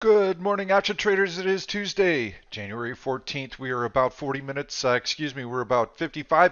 Good morning, option traders. It is Tuesday, January 14th. We are about 55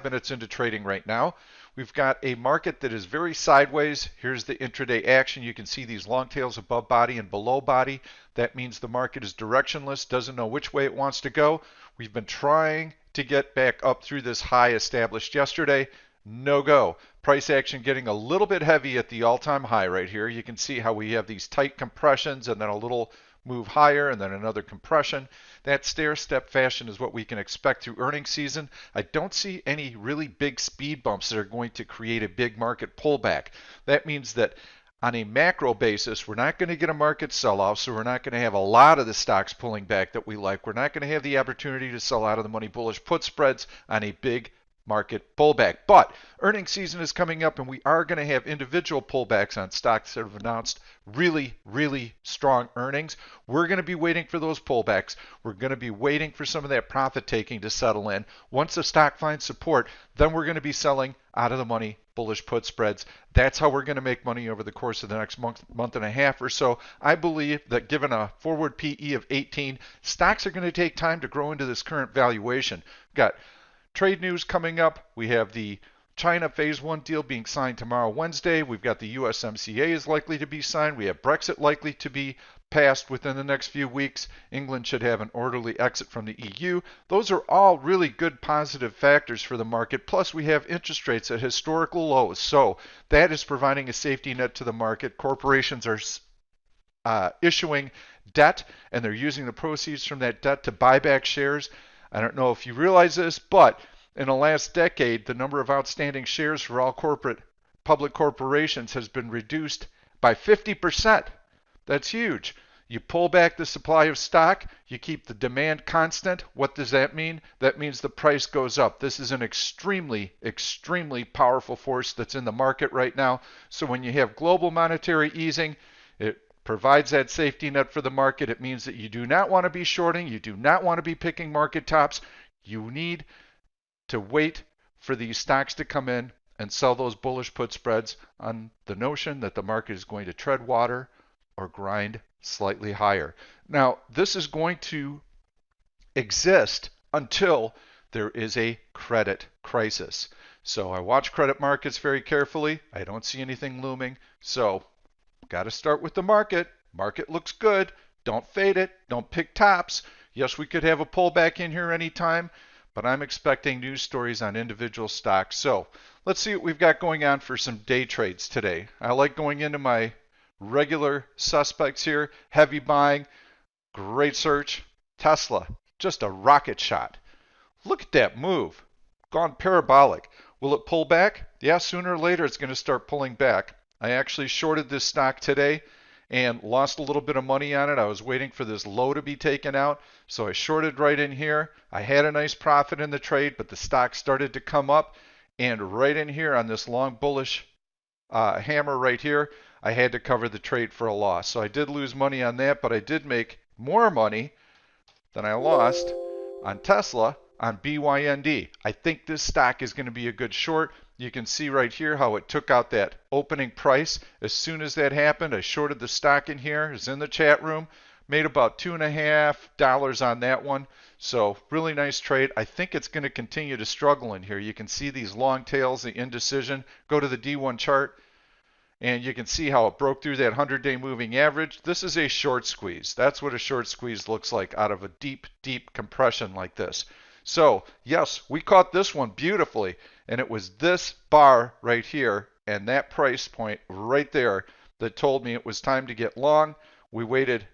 minutes into trading right now. We've got a market that is very sideways. Here's the intraday action. You can see these long tails above body and below body. That means the market is directionless, doesn't know which way it wants to go. We've been trying to get back up through this high established yesterday. No go. Price action getting a little bit heavy at the all-time high right here. You can see how we have these tight compressions and then a little move higher and then another compression. That stair-step fashion is what we can expect through earnings season. I don't see any really big speed bumps that are going to create a big market pullback. That means that on a macro basis, we're not going to get a market sell-off, so we're not going to have a lot of the stocks pulling back that we like. We're not going to have the opportunity to sell out of the money bullish put spreads on a big market pullback. But earnings season is coming up and we are going to have individual pullbacks on stocks that have announced really strong earnings. We're going to be waiting for those pullbacks. We're going to be waiting for some of that profit taking to settle in. Once the stock finds support, then we're going to be selling out of the money bullish put spreads. That's how we're going to make money over the course of the next month and a half or so. I believe that given a forward PE of 18, stocks are going to take time to grow into this current valuation. We've got trade news coming up. We have the China Phase 1 deal being signed tomorrow, Wednesday. We've got the USMCA is likely to be signed. We have Brexit likely to be passed within the next few weeks. England should have an orderly exit from the EU. Those are all really good positive factors for the market. Plus, we have interest rates at historical lows. So that is providing a safety net to the market. Corporations are issuing debt, and they're using the proceeds from that debt to buy back shares. I don't know if you realize this, but in the last decade, the number of outstanding shares for all public corporations has been reduced by 50%. That's huge. You pull back the supply of stock, you keep the demand constant. What does that mean? That means the price goes up. This is an extremely powerful force that's in the market right now. So when you have global monetary easing, it provides that safety net for the market. It means that you do not want to be shorting. You do not want to be picking market tops. You need to wait for these stocks to come in and sell those bullish put spreads on the notion that the market is going to tread water or grind slightly higher. Now, this is going to exist until there is a credit crisis. So I watch credit markets very carefully. I don't see anything looming. So got to start with the market. Market looks good. Don't fade it. Don't pick tops. Yes, we could have a pullback in here anytime, but I'm expecting news stories on individual stocks. So let's see what we've got going on for some day trades today. I like going into my regular suspects here. Heavy buying, great search. Tesla, just a rocket shot. Look at that move. Gone parabolic. Will it pull back? Yeah, sooner or later it's going to start pulling back. I actually shorted this stock today and lost a little bit of money on it. I was waiting for this low to be taken out, so I shorted right in here. I had a nice profit in the trade, but the stock started to come up, and right in here on this long bullish hammer right here, I had to cover the trade for a loss. So I did lose money on that, but I did make more money than I lost on Tesla on BYND. I think this stock is going to be a good short. You can see right here how it took out that opening price. As soon as that happened, I shorted the stock in here. It's in the chat room. Made about $2.50 on that one. So really nice trade. I think it's going to continue to struggle in here. You can see these long tails, the indecision. Go to the D1 chart, and you can see how it broke through that 100-day moving average. This is a short squeeze. That's what a short squeeze looks like out of a deep compression like this. So yes, we caught this one beautifully, and it was this bar right here and that price point right there that told me it was time to get long. We waited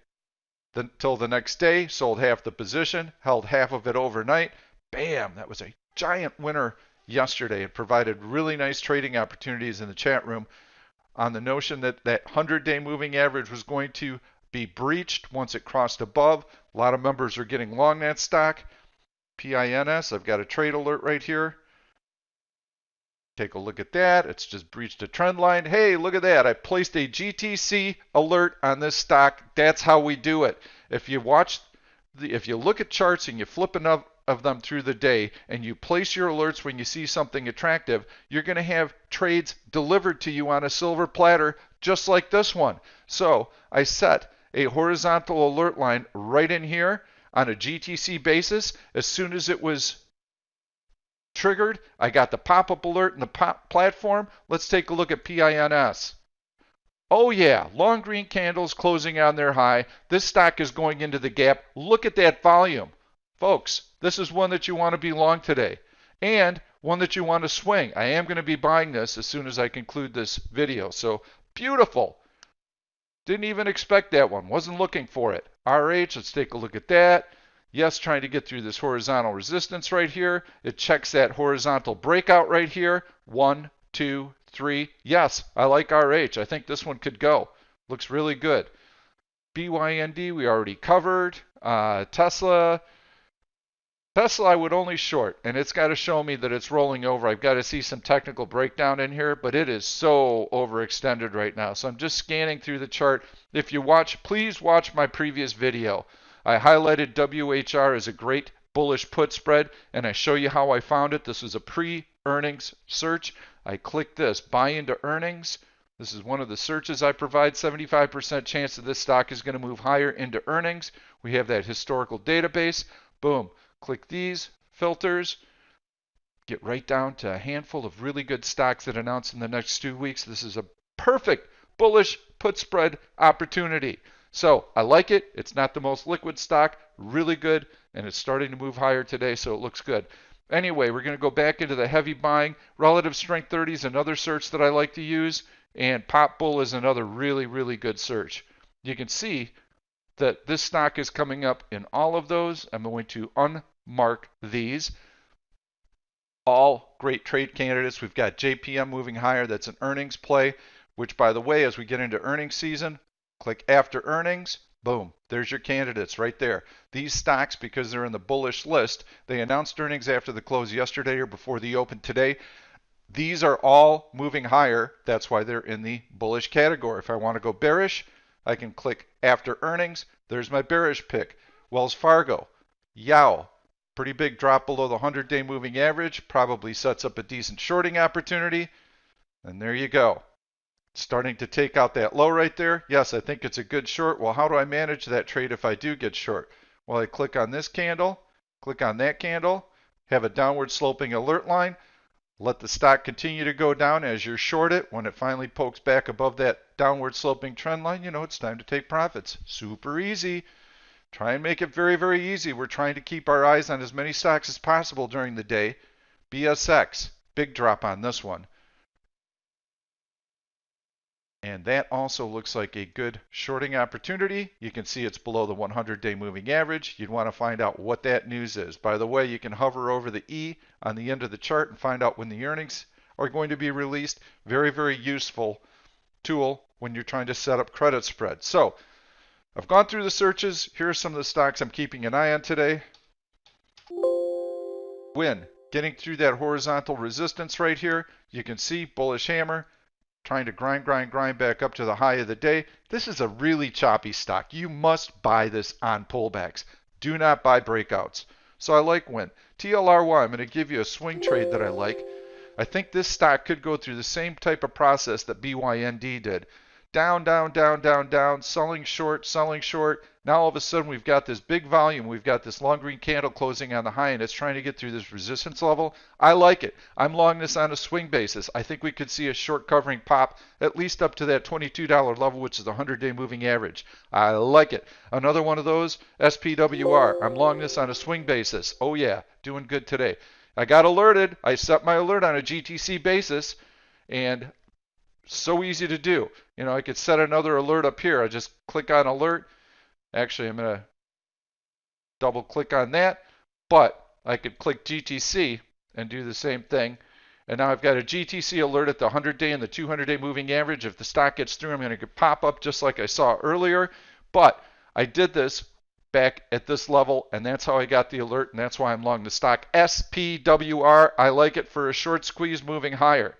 until the next day, sold half the position, held half of it overnight. Bam, that was a giant winner yesterday. It provided really nice trading opportunities in the chat room on the notion that that 100-day moving average was going to be breached once it crossed above. A lot of members are getting long that stock. PINS, I've got a trade alert right here. Take a look at that. It's just breached a trend line. Hey, look at that. I placed a GTC alert on this stock. That's how we do it. If you look at charts and you flip enough of them through the day and you place your alerts when you see something attractive, you're going to have trades delivered to you on a silver platter just like this one. So I set a horizontal alert line right in here on a GTC basis. As soon as it was triggered, I got the pop-up alert in the platform. Let's take a look at PINS. Oh yeah, long green candles closing on their high. This stock is going into the gap. Look at that volume. Folks, this is one that you want to be long today and one that you want to swing. I am going to be buying this as soon as I conclude this video. So beautiful. Didn't even expect that one. Wasn't looking for it. RH, let's take a look at that. Yes, trying to get through this horizontal resistance right here. It checks that horizontal breakout right here. 1, 2, 3. Yes, I like RH. I think this one could go. Looks really good. BYND we already covered. Tesla I would only short, and it's got to show me that it's rolling over. I've got to see some technical breakdown in here, but it is so overextended right now. So I'm just scanning through the chart. If you watch, please watch my previous video. I highlighted WHR as a great bullish put spread, and I show you how I found it. This was a pre-earnings search. I click this, buy into earnings. This is one of the searches I provide. 75% chance that this stock is going to move higher into earnings. We have that historical database. Boom. Click these filters. Get right down to a handful of really good stocks that announce in the next 2 weeks. This is a perfect bullish put spread opportunity. So I like it. It's not the most liquid stock. Really good. And it's starting to move higher today, so it looks good. Anyway, we're going to go back into the heavy buying. Relative Strength 30 is another search that I like to use. And Pop Bull is another really, really good search. You can see that this stock is coming up in all of those. I'm going to unmark these. All great trade candidates. We've got JPM moving higher. That's an earnings play, which, by the way, as we get into earnings season, click after earnings. Boom. There's your candidates right there. These stocks, because they're in the bullish list, they announced earnings after the close yesterday or before the open today. These are all moving higher. That's why they're in the bullish category. If I want to go bearish, I can click after earnings. There's my bearish pick. Wells Fargo, Yow, pretty big drop below the 100-day moving average. Probably sets up a decent shorting opportunity. And there you go. Starting to take out that low right there. Yes, I think it's a good short. Well, how do I manage that trade if I do get short? Well, I click on this candle, click on that candle, have a downward sloping alert line. Let the stock continue to go down as you're short it. When it finally pokes back above that downward sloping trend line, you know it's time to take profits. Super easy. Try and make it very, very easy. We're trying to keep our eyes on as many stocks as possible during the day. BSX, big drop on this one. And that also looks like a good shorting opportunity. You can see it's below the 100-day moving average. You'd want to find out what that news is. By the way, you can hover over the E on the end of the chart and find out when the earnings are going to be released. Very, very useful tool when you're trying to set up credit spread. So I've gone through the searches. Here are some of the stocks I'm keeping an eye on today. BYND, getting through that horizontal resistance right here. You can see bullish hammer. Trying to grind back up to the high of the day. This is a really choppy stock. You must buy this on pullbacks. Do not buy breakouts. So I like BYND. TLRY, I'm going to give you a swing trade that I like. I think this stock could go through the same type of process that BYND did. Down, down, down, down, down, selling short, selling short. Now all of a sudden we've got this big volume. We've got this long green candle closing on the high, and it's trying to get through this resistance level. I like it. I'm long this on a swing basis. I think we could see a short covering pop at least up to that $22 level, which is the 100-day moving average. I like it. Another one of those, SPWR. I'm long this on a swing basis. Oh yeah, doing good today. I got alerted. I set my alert on a GTC basis, and so easy to do. You know, I could set another alert up here. I just click on alert. Actually, I'm going to double click on that, but I could click GTC and do the same thing. And now I've got a GTC alert at the 100-day and the 200-day moving average. If the stock gets through, I'm going to pop up just like I saw earlier. But I did this back at this level, and that's how I got the alert, and that's why I'm long the stock. SPWR, I like it for a short squeeze moving higher.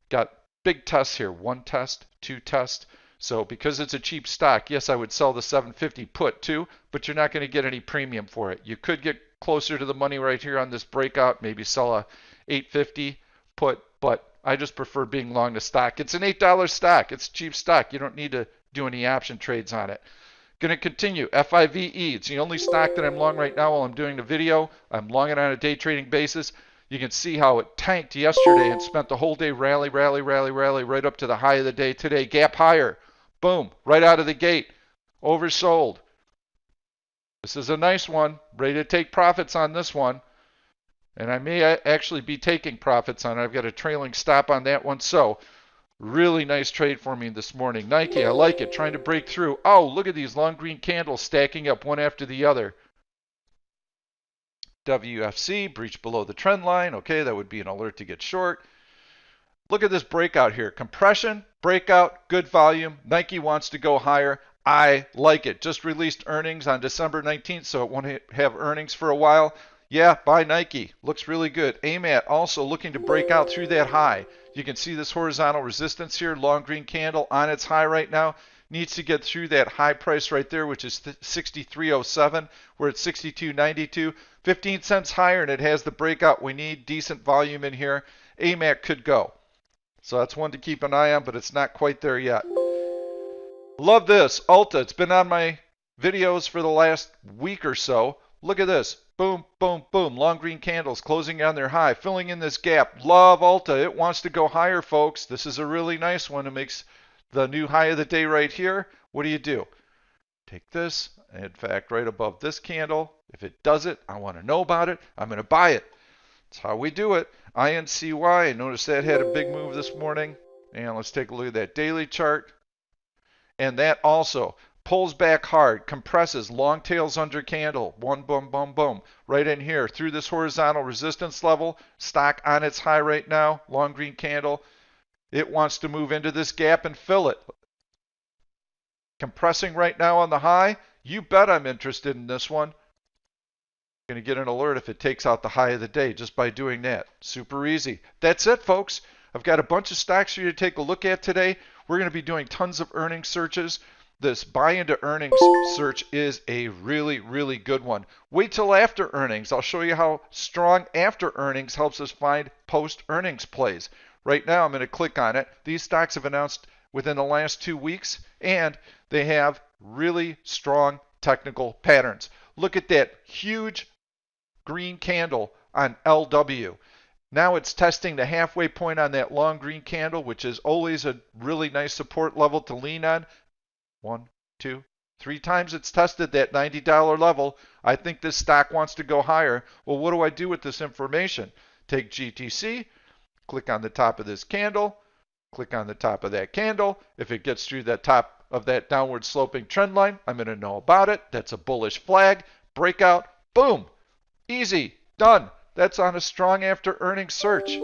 Got big tests here. 1 test, 2 tests. So because it's a cheap stock, yes, I would sell the 750 put too, but you're not going to get any premium for it. You could get closer to the money right here on this breakout, maybe sell a 850 put, but I just prefer being long the stock. It's an $8 stock. It's a cheap stock. You don't need to do any option trades on it. Going to continue. FIVE, it's the only stock that I'm long right now while I'm doing the video. I'm long it on a day trading basis. You can see how it tanked yesterday and spent the whole day rally right up to the high of the day today. Gap higher. Boom, right out of the gate. Oversold. This is a nice one. Ready to take profits on this one. And I may actually be taking profits on it. I've got a trailing stop on that one. So, really nice trade for me this morning. Nike, I like it. Trying to break through. Oh, look at these long green candles stacking up one after the other. WFC, breach below the trend line. Okay, that would be an alert to get short. Look at this breakout here. Compression, breakout, good volume. Nike wants to go higher. I like it. Just released earnings on December 19th, so it won't have earnings for a while. Yeah, buy Nike. Looks really good. AMAT also looking to break out through that high. You can see this horizontal resistance here. Long green candle on its high right now. Needs to get through that high price right there, which is 63.07. We're at 62.92. 15 cents higher, and it has the breakout we need. Decent volume in here. AMAT could go. So that's one to keep an eye on, but it's not quite there yet. Love this. Ulta. It's been on my videos for the last week or so. Look at this. Boom, boom, boom. Long green candles closing on their high, filling in this gap. Love Ulta. It wants to go higher, folks. This is a really nice one. It makes the new high of the day right here. What do? Take this. In fact, right above this candle. If it does it, I want to know about it. I'm going to buy it. That's how we do it. INCY. Notice that had a big move this morning. And let's take a look at that daily chart. And that also pulls back hard, compresses, long tails under candle, one boom, boom, boom, right in here through this horizontal resistance level. Stock on its high right now, long green candle. It wants to move into this gap and fill it. Compressing right now on the high. You bet I'm interested in this one. Going to get an alert if it takes out the high of the day just by doing that. Super easy. That's it, folks. I've got a bunch of stocks for you to take a look at today. We're going to be doing tons of earnings searches. This buy into earnings search is a really, really good one. Wait till after earnings. I'll show you how strong after earnings helps us find post earnings plays. Right now, I'm going to click on it. These stocks have announced within the last 2 weeks, and they have really strong technical patterns. Look at that huge green candle on LW. Now it's testing the halfway point on that long green candle, which is always a really nice support level to lean on. 1, 2, 3 times it's tested that $90 level. I think this stock wants to go higher. Well, what do I do with this information? Take GTC, click on the top of this candle, click on the top of that candle. If it gets through the top of that downward sloping trend line, I'm going to know about it. That's a bullish flag. Breakout. Boom. Easy. Done. That's on a strong after earnings search.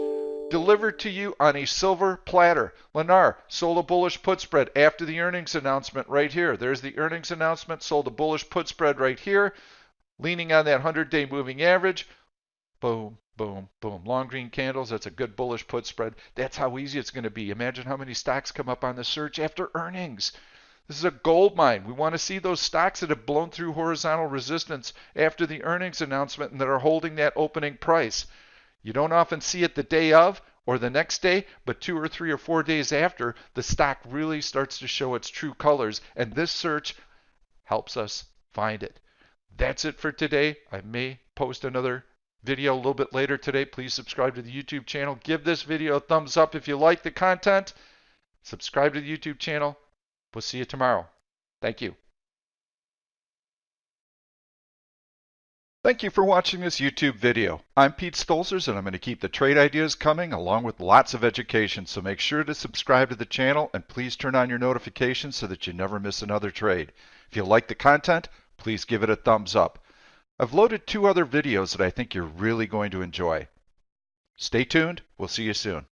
Delivered to you on a silver platter. Lennar sold a bullish put spread after the earnings announcement right here. There's the earnings announcement. Sold a bullish put spread right here. Leaning on that 100-day moving average. Boom, boom, boom. Long green candles. That's a good bullish put spread. That's how easy it's going to be. Imagine how many stocks come up on the search after earnings. This is a gold mine. We want to see those stocks that have blown through horizontal resistance after the earnings announcement and that are holding that opening price. You don't often see it the day of or the next day, but 2 or 3 or 4 days after, the stock really starts to show its true colors, and this search helps us find it. That's it for today. I may post another video a little bit later today. Please subscribe to the YouTube channel. Give this video a thumbs up if you like the content. Subscribe to the YouTube channel. We'll see you tomorrow. Thank you. Thank you for watching this YouTube video. I'm Pete Stolzers, and I'm going to keep the trade ideas coming along with lots of education. So make sure to subscribe to the channel and please turn on your notifications so that you never miss another trade. If you like the content, please give it a thumbs up. I've loaded 2 other videos that I think you're really going to enjoy. Stay tuned. We'll see you soon.